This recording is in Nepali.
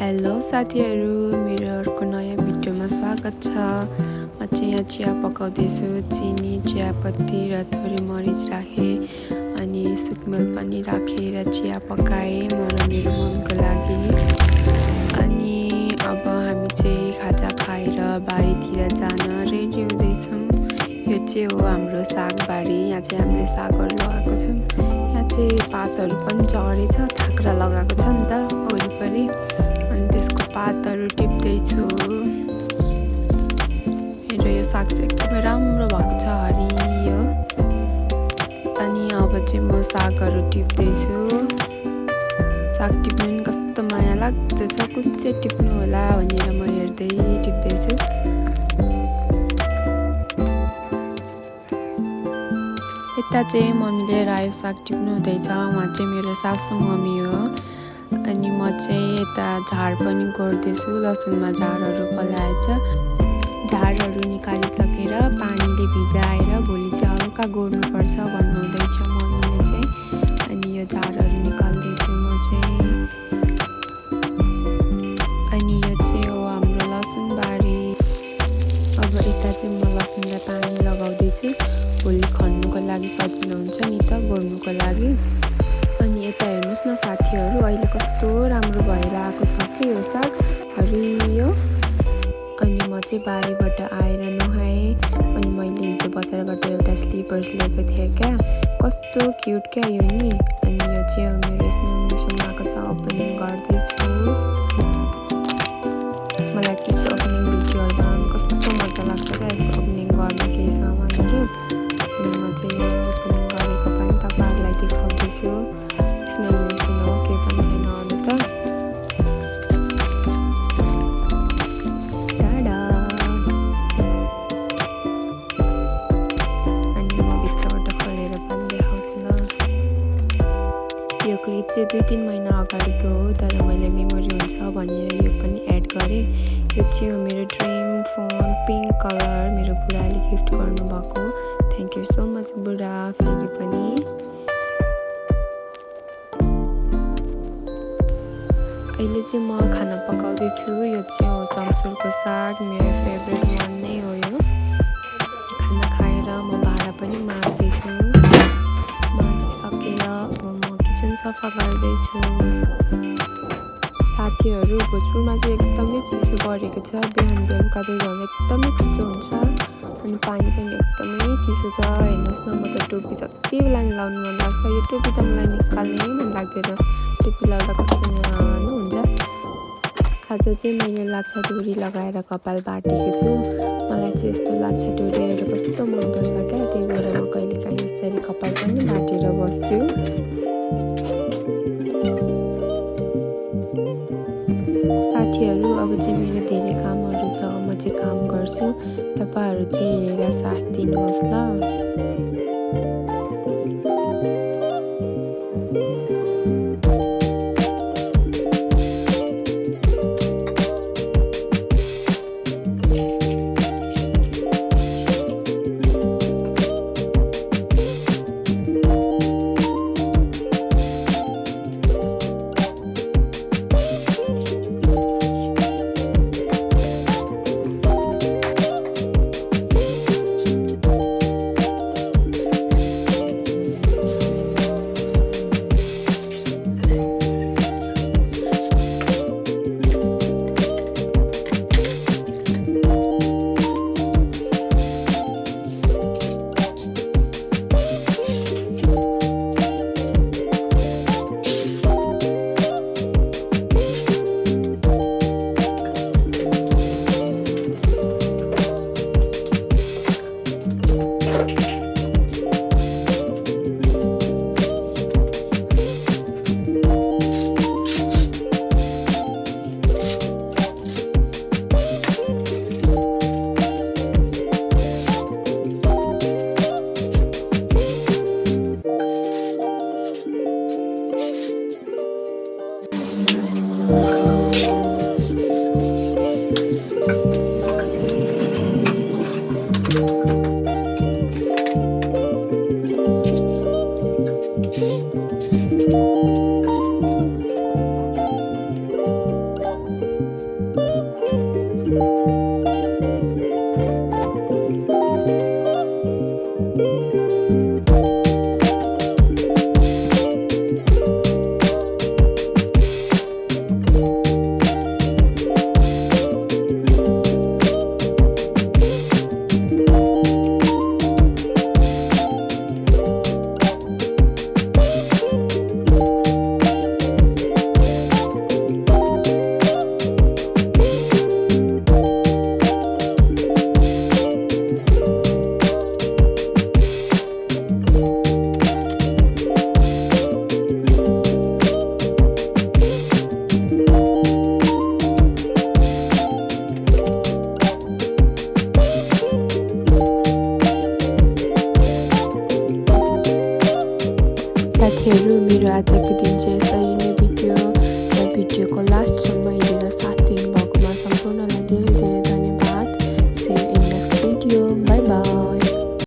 हेलो साथीहरू, मेरो अर्को नयाँ भिडियोमा स्वागत छ। म चाहिँ यहाँ चिया पकाउँदैछु। चिनी, चियापत्ती र थोरै मरिच राखेँ अनि सुकमेल पनि राखेर चिया पकाएँ म र मेरो मम्मीको लागि। अनि अब हामी चाहिँ खाजा खाएर बारीतिर जान रेडी हुँदैछौँ। यो चाहिँ हो हाम्रो सागबारी। यहाँ चाहिँ हामीले सागहरू लगाएको छौँ। यहाँ चाहिँ पातहरू पनि झरेछ, थाक्रा लगाएको छ नि त वरिपरि। अनि त्यसको पातहरू टिप्दैछु। मेरो यो साग चाहिँ एकदमै राम्रो भएको छ, हरियो। अनि अब चाहिँ म सागहरू टिप्दैछु। साग टिप्नु पनि कस्तो माया लाग्दछ, कुन चाहिँ टिप्नु होला भनेर म हेर्दै टिप्दैछु। यता चाहिँ मम्मीले रायो साग टिप्नु हुँदैछ। उहाँ चाहिँ मेरो सासू मम्मी हो। अनि म चाहिँ यता झार पनि गोड्दैछु। लसुनमा झारहरू पलाएछ। झारहरू निकालिसकेर पानीले भिजाएर भोलि चाहिँ हल्का गोड्नुपर्छ भन्नुहुँदैछ मम्मीले चाहिँ। अनि यो झारहरू निकाल्दैछु म चाहिँ। अनि यो चाहिँ हो हाम्रो लसुन बारी। अब यता चाहिँ म लसुनलाई पानी लगाउँदैछु। भोलि खन्नुको लागि सजिलो हुन्छ नि त, गोड्नुको लागि। अनि यता हेर्नुहोस् न साथीहरू, अहिले कस्तो राम्रो भएर आएको छ कि यो साग, हरियो। अनि म चाहिँ बारीबाट आएर नुहाएँ। अनि मैले हिजो बजारबाट एउटा स्लिपर्स लिएको थिएँ क्या, कस्तो क्युट क्या यो नि। अनि यो चाहिँ मेरो स्नेल मोसन आएको छ, ओपनिङ गर्दैछु। मलाई चाहिँ यस्तो ओपनिङ भिडियोहरू बनाउनु कस्तो मजा लाग्छ क्या, यस्तो ओपनिङ गर्नु केही सामानहरू। अनि म चाहिँ यो ओपनिङ गरेको पनि तपाईँहरूलाई देखाउँदैछु। स्नेल मोसन हो, केही पनि छैन अरू त। टाडा। अनि म भित्रबाट खोलेर पनि देखाउँछु ल। यो क्लिप चाहिँ 2-3 महिना अगाडिको हो, तर मैले मेमोरी हुन्छ भनेर यो पनि एड गरेँ। यो चाहिँ हो मेरो ड्रिम फोन, पिङ्क कलर, मेरो बुढाले गिफ्ट गर्नुभएको। थ्याङ्क यू सो मच बुढा, फेरि पनि। अहिले चाहिँ म खाना पकाउँदैछु। यो चाहिँ हो चम्सुरको साग, मेरो फेभरेट वान नै हो यो। खाना खाएर म भाँडा पनि माझ्दैछु। माझिसकेर अब म किचन सफा गर्दैछु। साथीहरू, भोजपुरमा चाहिँ एकदमै चिसो बढेको छ। बिहान बेलुका बेला एकदमै चिसो हुन्छ। अनि पानी पनि एकदमै चिसो छ। हेर्नुहोस् न, म त टोपी जति बेला नि लाउनु मन लाग्छ, यो टोपी त मलाई निकाल्नै मन लाग्दैन। टोपी लाउँदा कस्तो न्यानो हुन्छ। आज चाहिँ मैले लाछा डोरी लगाएर कपाल बाटेको छु। मलाई चाहिँ यस्तो लाछा डोरीहरू कस्तो मनपर्छ क्या, त्यही भएर म कहिलेकाहीँ यसरी कपाल पनि बाटेर बस्छु। साथीहरू, अब चाहिँ मेरो धेरै कामहरू छ, म चाहिँ काम गर्छु। तपाईँहरू चाहिँ हेरेर साथ दिनुहोस् ल। साथीहरू, मेरो आजको दिन चाहिँ यसरी नै बित्यो र भिडियोको लास्टसम्म हेरेर